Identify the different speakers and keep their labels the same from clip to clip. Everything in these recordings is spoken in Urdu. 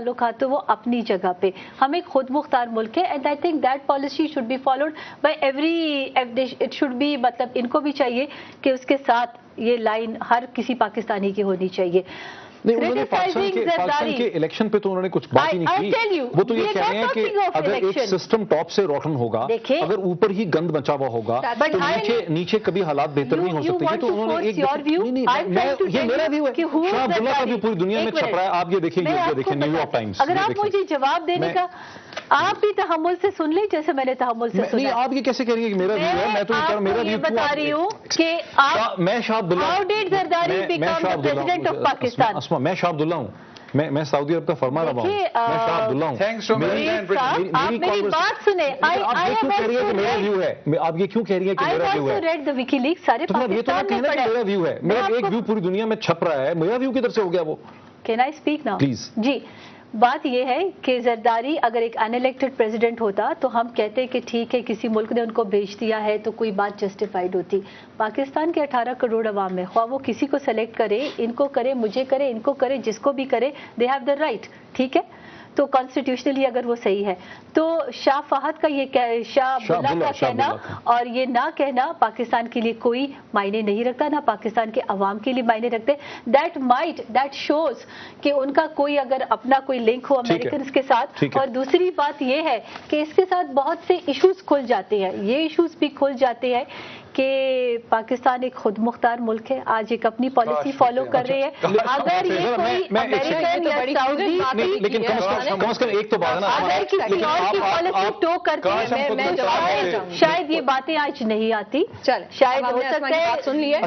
Speaker 1: تعلقات تو وہ اپنی جگہ پہ. ہم ایک خود مختار ملک ہے and I think that policy should be followed by every. It should be, مطلب ان کو بھی چاہیے کہ اس کے ساتھ یہ لائن ہر کسی پاکستانی کی ہونی چاہیے.
Speaker 2: نہیں, انہوں نے پاکستان کے الیکشن پہ تو انہوں نے کچھ بات ہی نہیں کی. وہ تو یہ کہہ رہے ہیں کہ اگر ایک سسٹم ٹاپ سے روٹن ہوگا, اگر اوپر ہی گند مچا ہوا ہوگا تو نیچے کبھی حالات بہتر نہیں ہو سکتے. یہ تو انہوں نے ایک, یہ میرا ویو ہے. شاہ عبداللہ کا بھی پوری دنیا میں چھپ رہا ہے. آپ یہ دیکھیں, یہ دیکھیں نیو یارک ٹائمز.
Speaker 1: اگر آپ مجھے جواب دینے کا, آپ بھی تحمل سے سن لیں جیسے میں نے تحمل سے سنا.
Speaker 2: نہیں, آپ یہ کیسے کہہ رہی ہیں کہ میرا ویو ہے؟ میں تو یہ کہہ رہا ہوں میرا ویو
Speaker 1: بتا رہی ہوں کہ آپ,
Speaker 2: میں Shah Abdullah,
Speaker 1: how did Zardari become the president of Pakistan.
Speaker 2: میں شاہ عبداللہ ہوں, میں سعودی عرب کا فرما رہا ہوں. میں شاہ عبداللہ ہوں.
Speaker 1: آپ میری بات سنیں.
Speaker 2: آپ یہ کیوں کہہ رہی ہیں کہ میرا ویو ہے؟ آپ یہ کیوں کہہ رہی ہیں کہ میرا ویو ہے؟
Speaker 1: ریڈ دی وکی لیکس سارے پاکستان میں پڑھا.
Speaker 2: میرا ویو ہے, میرا ایک ویو پوری دنیا میں چھپ رہا ہے. میرا ویو کدھر سے ہو گیا وہ؟
Speaker 1: Can I speak now?
Speaker 2: Please.
Speaker 1: جی, بات یہ ہے کہ زرداری اگر ایک ان الیکٹڈ پریزیڈنٹ ہوتا تو ہم کہتے کہ ٹھیک ہے کسی ملک نے ان کو بھیج دیا ہے تو کوئی بات جسٹیفائڈ ہوتی. پاکستان کے 18 کروڑ عوام میں خواہ وہ کسی کو سلیکٹ کرے, ان کو کرے, مجھے کرے, ان کو کرے, جس کو بھی کرے, دے ہیو دا رائٹ. ٹھیک ہے, تو کانسٹیٹیوشنلی اگر وہ صحیح ہے تو شاہ فہد کا یہ شاہ عبداللہ کا کہنا اور یہ نہ کہنا پاکستان کے لیے کوئی معنی نہیں رکھتا, نہ پاکستان کے عوام کے لیے معنی رکھتے. دیٹ شوز کہ ان کا کوئی اگر اپنا کوئی لنک ہو امریکنز کے ساتھ. اور دوسری بات یہ ہے کہ اس کے ساتھ بہت سے ایشوز کھل جاتے ہیں. یہ ایشوز بھی کھل جاتے ہیں کہ پاکستان ایک خود مختار ملک ہے, آج ایک اپنی پالیسی فالو کر رہے ہیں. اگر یہ کوئی امریکن یا سعودی,
Speaker 2: لیکن کم از کم ایک تو بات ہے نا,
Speaker 1: اگر کسی اور کی پالیسی ٹو کرتے ہیں شاید یہ باتیں آج نہیں آتی. شاید ہو سکتا ہے
Speaker 3: سن لی ہے.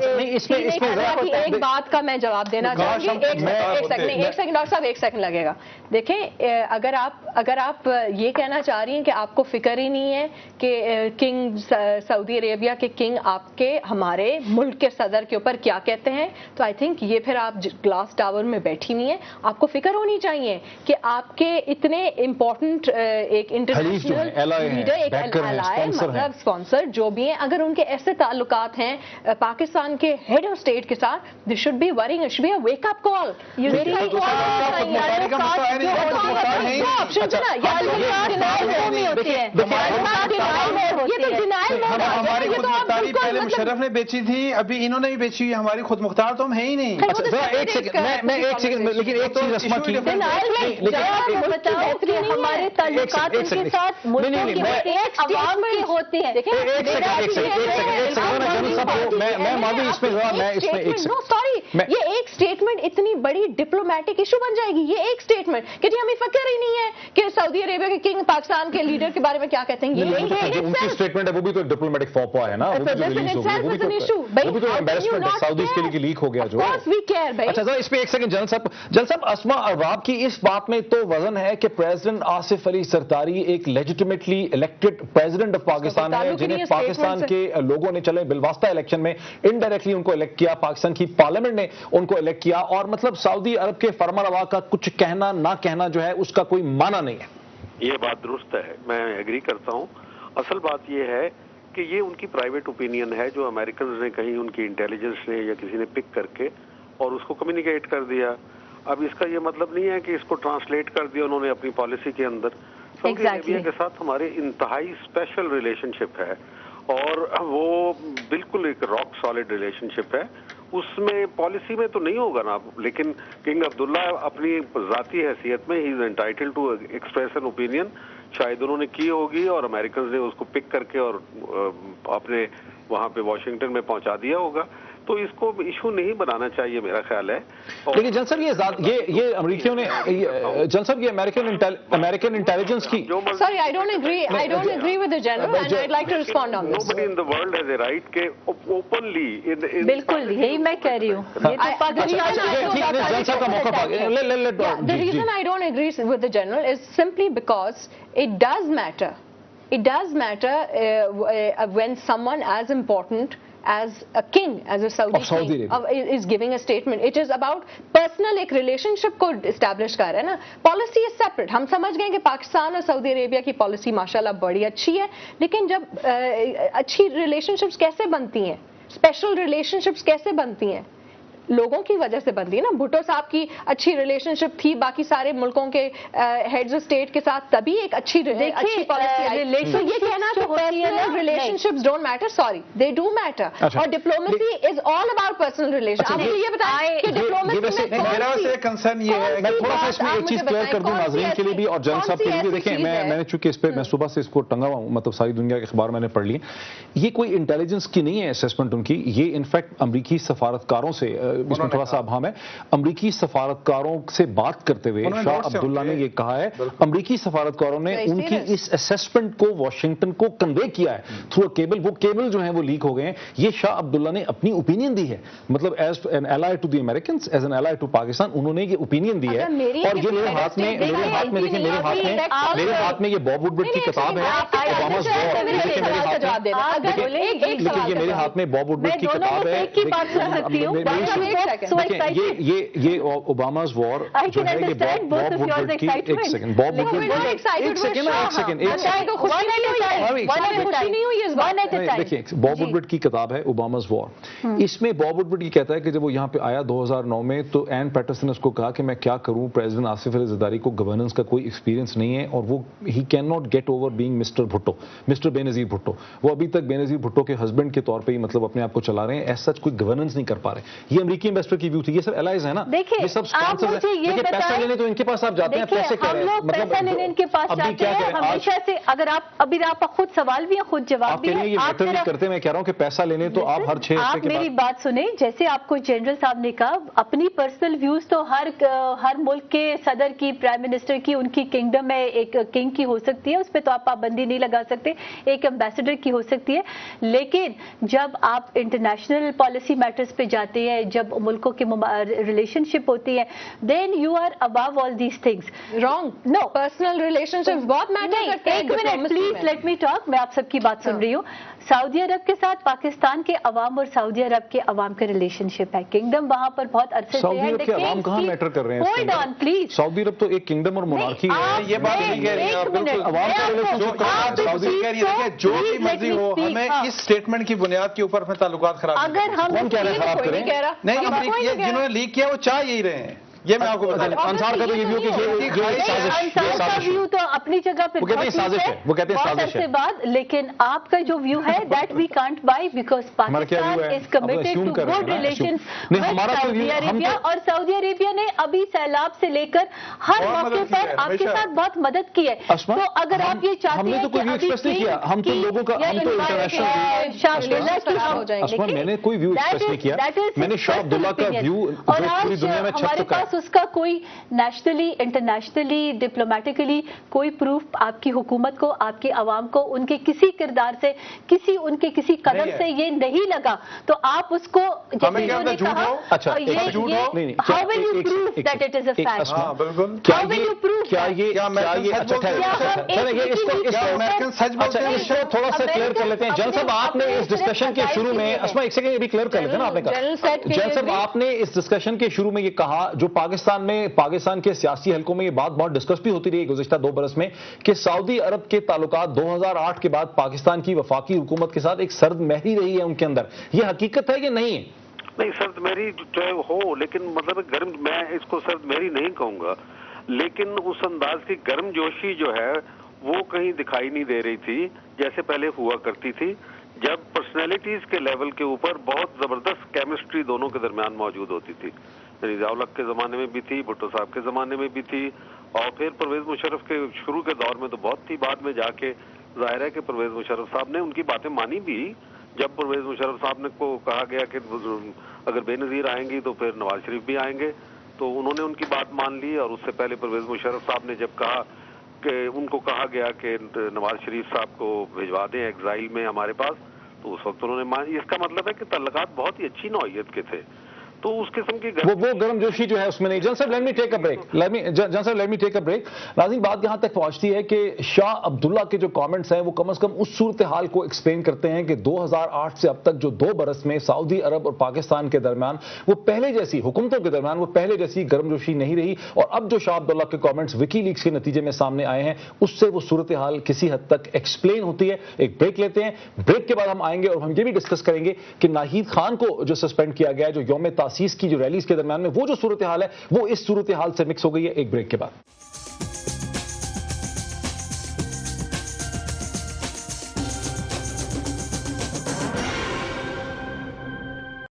Speaker 3: ایک بات کا میں جواب دینا چاہوں گی. ایک سیکنڈ ڈاکٹر صاحب, ایک سیکنڈ لگے گا. دیکھیں, اگر آپ یہ کہنا چاہ رہی ہیں کہ آپ کو فکر ہی نہیں ہے کہ کنگ سعودی عربیہ کے کنگ آپ کے ہمارے ملک کے صدر کے اوپر کیا کہتے ہیں, تو آئی تھنک یہ پھر آپ گلاس ٹاور میں بیٹھی ہوئی ہیں. آپ کو فکر ہونی چاہیے کہ آپ کے اتنے امپورٹنٹ ایک انٹرنیشنل لیڈر, ایک الائے, مطلب اسپانسر جو بھی ہیں, اگر ان کے ایسے تعلقات ہیں پاکستان کے ہیڈ آف اسٹیٹ کے ساتھ, this should be worrying, it should be a wake up call.
Speaker 4: پہلے مشرف نے بیچی تھی, ابھی انہوں نے بھی بیچی ہوئی. ہماری خود مختار تو ہم ہے ہی نہیں.
Speaker 2: ایک سیکنڈ, لیکن ایک چیز اسما کی
Speaker 1: ہمارے تعلقات کے ساتھ عوام کے ہوتے ہیں.
Speaker 3: یہ ایک اسٹیٹمنٹ اتنی بڑی ڈپلومیٹک ایشو بن جائے گی. یہ ایک اسٹیٹمنٹ کہ جی ہمیں فکر ہی نہیں ہے کہ سعودی عربیہ کے کنگ پاکستان کے لیڈر کے بارے میں کیا کہتے ہیں. یہ
Speaker 2: ان کی اسٹیٹمنٹ ہے, وہ بھی تو ڈپلومیٹک فوپا ہے نا, سعودیز کے لیے لیک ہو گیا جو. اچھا ذرا اس پہ ایک سیکنڈ. جنرل صاحب, اسما عراب کی اس بات میں تو وزن ہے کہ پریزیڈنٹ آصف علی زرداری ایک legitimately elected president of Pakistan ہے, جنہیں پاکستان کے لوگوں نے چلے بالواسطہ الیکشن میں انڈائریکٹلی ان کو الیکٹ کیا, پاکستان کی پارلیمنٹ نے ان کو الیکٹ کیا, اور مطلب سعودی عرب کے فرما روا کا کچھ کہنا نہ کہنا جو ہے اس کا کوئی معنی نہیں ہے.
Speaker 5: یہ بات درست ہے, میں ایگری کرتا ہوں. اصل بات یہ ہے کہ یہ ان کی پرائیویٹ اوپینین ہے جو امریکنز نے کہیں ان کی انٹیلیجنس نے یا کسی نے پک کر کے اور اس کو کمیونیکیٹ کر دیا. اب اس کا یہ مطلب نہیں ہے کہ اس کو ٹرانسلیٹ کر دیا انہوں نے اپنی پالیسی کے اندر. سعودی عربیہ کے ساتھ ہمارے انتہائی اسپیشل ریلیشن شپ ہے اور وہ بالکل ایک راک سالڈ ریلیشن شپ ہے. اس میں پالیسی میں تو نہیں ہوگا نا, لیکن کنگ عبداللہ اپنی ذاتی حیثیت میں ہی is entitled to express an opinion. شاید انہوں نے کی ہوگی اور امریکنز نے اس کو پک کر کے اور اپنے وہاں پہ واشنگٹن میں پہنچا دیا ہوگا. تو اس کو ایشو نہیں بنانا چاہیے میرا خیال ہے.
Speaker 2: لیکن جن صاحب یہ امریکیوں نے, جن صاحب یہ امریکن انٹیلیجنس کی.
Speaker 3: Sorry, I don't agree with the general and I'd like to respond on this.
Speaker 5: Nobody in the world has a right کہ openly
Speaker 1: بالکل یہی میں کہہ رہی ہوں.
Speaker 3: The reason I don't agree with the general is simply because it does matter. It does matter when someone as important as a king, as a Saudi king is giving a statement. It is about personal ایک relationship کو establish کر رہا ہے نا. Policy is separate. ہم سمجھ گئے کہ پاکستان اور سعودی عربیہ کی پالیسی ماشاءاللہ بڑی اچھی ہے, لیکن جب اچھی relationships کیسے بنتی ہیں, special relationships کیسے بنتی ہیں, لوگوں کی وجہ سے بنتی ہے نا. بھٹو صاحب کی اچھی ریلیشن شپ تھی باقی سارے ملکوں کے ہیڈز اسٹیٹ کے ساتھ, تبھی ایک اچھی پالیسی آئی. تو یہ کہنا کہ personal relationships don't matter, sorry they do matter. اور diplomacy is all about personal relation. آپ مجھے یہ بتائیں کہ ڈپلومیسی میں
Speaker 4: میرا ویسے کنسرن یہ ہے,
Speaker 2: میں تھوڑا سا اس میں ایک چیز کلیئر کر دوں ناظرین کے لیے بھی اور جنرل صاحب کے لیے بھی. دیکھیں میں نے چونکہ اس پہ میں صبح سے اس کو ٹنگا ہوا ہوں, مطلب ساری دنیا کے اخبار میں نے پڑھ لی. یہ کوئی انٹیلیجنس کی نہیں ہے اسیسمنٹ ان کی, یہ انفیکٹ امریکی سفارتکاروں سے, اس میں تھوڑا سا ابہام ہے, امریکی سفارتکاروں سے بات کرتے ہوئے شاہ عبداللہ نے یہ کہا ہے, امریکی سفارتکاروں نے ان کی اس اسیسمنٹ کو واشنگٹن کو کنوے کیا ہے تھرو کیبل. وہ کیبل جو ہیں وہ لیک ہو گئے ہیں. یہ شاہ عبداللہ نے اپنی اوپینین دی ہے, مطلب as an ally to the Americans, as an ally to Pakistan, انہوں نے یہ اوپینین دی ہے. اور یہ میرے ہاتھ میں دیکھیں, میرے ہاتھ میں یہ باب وڈورڈ کی کتاب ہے, اوباماز وار. لیکن یہ میرے ہاتھ میں باب وڈورڈ کی کتاب ہے. یہ اوباماز وار جو ہے یہ باب وڈورڈ کی, ایک سیکنڈ, باب وڈورڈ, ایک سیکنڈ, دیکھیں باب وڈورڈ کی کتاب ہے اوباماز وار. اس میں باب وڈورڈ یہ کہتا ہے کہ جب وہ یہاں پہ آیا 2009 میں تو این پیٹرسن نے اس کو کہا کہ میں کیا کروں, پریزیڈنٹ آصف علی زرداری کو گورننس کا کوئی ایکسپیرینس نہیں ہے اور وہ ہی cannot get over being mister Bhutto, mister Benazir Bhutto. وہ ابھی تک بے نظیر بھٹو کے ہسبینڈ کے طور پہ ہی مطلب اپنے آپ کو چلا رہے ہیں, ایز سچ کوئی گورننس نہیں کر پا رہے. یہ امریکی انویسٹر کی ویو تھی. یہ سب الائز ہیں نا, یہ سب اسپانسرز ہیں. دیکھیں پیسہ لینے تو ان کے پاس آپ جاتے ہیں, پیسے کہہ رہے ہیں, مطلب
Speaker 1: پیسہ لینے ان کے پاس جاتے ہیں ہمیشہ سے. اگر آپ ابھی آپ خود سوال بھی ہیں خود جواب بھی ہے,
Speaker 2: یہ میٹر نہیں کرتے. میں کہہ رہا ہوں کہ پیسہ لینے تو آپ ہر 6 ہفتے کے بعد.
Speaker 1: میری بات سنیں, جیسے آپ کو جنرل صاحب نے کہا اپنی پرسنل ویوز تو ہر ملک کے صدر کی, پرائم منسٹر کی, ان کی کنگڈم میں ایک کنگ کی ہو سکتی ہے, اس پہ تو آپ پابندی نہیں لگا سکتے, ایک ایمبیسڈر کی ہو سکتی ہے. لیکن جب آپ انٹرنیشنل پالیسی میٹرز پہ جاتے ہیں, جب ملکوں کی ریلیشن شپ ہوتی ہے, then you are above all these things.
Speaker 3: Wrong, no, personal relationship بہت میٹر کرتے ہیں.
Speaker 1: ایک minute please let me talk, میں آپ سب کی بات سن رہی ہوں. سعودی عرب کے ساتھ پاکستان کے عوام اور سعودی عرب کے عوام کا ریلیشن شپ ہے. کنگڈم وہاں پر بہت عرصے سے ہے.
Speaker 2: سعودی عرب کے عوام کہاں میٹر کر رہے ہیں؟
Speaker 1: Hold on please.
Speaker 2: سعودی عرب تو ایک کنگڈم اور مونارکی ہے.
Speaker 4: یہ بات نہیں کہہ رہی ہیں بالکل. عوام کا ریلیشن سعودی کہہ رہی ہے کہ جو بھی مرضی ہو, ہمیں اس اسٹیٹمنٹ کی بنیاد کے اوپر اپنے تعلقات خراب نہیں کریں.
Speaker 1: اگر ہم
Speaker 2: کون کہہ رہے ہیں خراب کریں؟
Speaker 4: نہیں, جنہوں نے لیک کیا وہ چاہ یہی رہے ہیں. یہ میں آپ کو بتا دوں,
Speaker 2: انصار کا تو یہ ویو کہ
Speaker 1: انصار کا ویو تو اپنی جگہ پہ
Speaker 2: وہ کہتے ہیں سازش ہے, وہ کہتے ہیں سازش ہے.
Speaker 1: لیکن آپ کا جو ویو ہے that we can't buy, because Pakistan is committed to good relations with Saudi Arabia. اور سعودی عربیہ نے ابھی سیلاب سے لے کر ہر موقع پر آپ کے ساتھ بہت مدد کی ہے. تو اگر آپ یہ چاہتے ہیں کہ
Speaker 2: ہم تو لوگوں کا, ہم تو انٹرنیشنل, میں نے کوئی ویو ایکسپریس نہیں کیا. میں نے شاہ عبداللہ کا ویو پوری دنیا میں چھپ چکا ہے.
Speaker 1: اس کا کوئی نیشنلی, انٹرنیشنلی, ڈپلومیٹکلی کوئی پروف آپ کی حکومت کو, آپ کے عوام کو ان کے کسی کردار سے, ان کے کسی قدم سے یہ نہیں لگا, تو آپ اس کو جیسے انہوں نے کہا, how will you prove that it is a fact? How will you prove that?
Speaker 2: تھوڑا سا کلیئر کر لیتے ہیں. جنرل صاحب آپ نے اس ڈسکشن کے شروع میں, اسما ایک سیکنڈ یہ بھی کلیئر کر لیتے ہیں نا. آپ نے کہا جنرل صاحب آپ نے اس ڈسکشن کے شروع میں یہ کہا, جو پاکستان کے سیاسی حلقوں میں یہ بات بہت ڈسکس بھی ہوتی رہی گزشتہ 2 برس میں, کہ سعودی عرب کے تعلقات 2008 کے بعد پاکستان کی وفاقی حکومت کے ساتھ ایک سرد مہری رہی ہے ان کے اندر. یہ حقیقت ہے کہ نہیں ہے؟
Speaker 5: نہیں, سرد مہری چاہے ہو, لیکن مطلب گرم, میں اس کو سرد مہری نہیں کہوں گا, لیکن اس انداز کی گرم جوشی جو ہے وہ کہیں دکھائی نہیں دے رہی تھی جیسے پہلے ہوا کرتی تھی, جب پرسنالٹیز کے لیول کے اوپر بہت زبردست کیمسٹری دونوں کے درمیان موجود ہوتی تھی. ضیاء الحق کے زمانے میں بھی تھی, بھٹو صاحب کے زمانے میں بھی تھی, اور پھر پرویز مشرف کے شروع کے دور میں تو بہت تھی. بعد میں جا کے ظاہر ہے کہ پرویز مشرف صاحب نے ان کی باتیں مانی بھی. جب پرویز مشرف صاحب نے کو کہا گیا کہ اگر بے نظیر آئیں گی تو پھر نواز شریف بھی آئیں گے, تو انہوں نے ان کی بات مان لی. اور اس سے پہلے پرویز مشرف صاحب نے جب کہا کہ ان کو کہا گیا کہ نواز شریف صاحب کو بھجوا دیں ایگزائل میں ہمارے پاس, تو اس وقت انہوں نے مان. اس کا مطلب ہے کہ تعلقات بہت ہی اچھی نوعیت کے تھے. تو اس قسم کی
Speaker 2: وہ گرم جوشی جو ہے اس میں نہیں. جنرل صاحب let me take a break. ناظرین بات یہاں تک پہنچتی ہے کہ شاہ عبداللہ کے جو کامنٹس ہیں وہ کم از کم اس صورتحال کو ایکسپلین کرتے ہیں کہ 2008 سے اب تک جو 2 برس میں سعودی عرب اور پاکستان کے درمیان وہ پہلے جیسی, حکومتوں کے درمیان وہ پہلے جیسی گرم جوشی نہیں رہی. اور اب جو شاہ عبداللہ کے کامنٹس وکی لیکس کے نتیجے میں سامنے آئے ہیں, اس سے وہ صورتحال کسی حد تک ایکسپلین ہوتی ہے. ایک بریک لیتے ہیں, بریک کے بعد ہم آئیں گے اور ہم یہ بھی ڈسکس کریں گے کہ ناہید خان کو جو سسپینڈ کیا گیا ہے, جو یوم جراسیس کی جو ریلیز کے درمیان میں وہ جو صورتحال ہے وہ اس صورتحال سے مکس ہو گئی ہے. ایک بریک کے بعد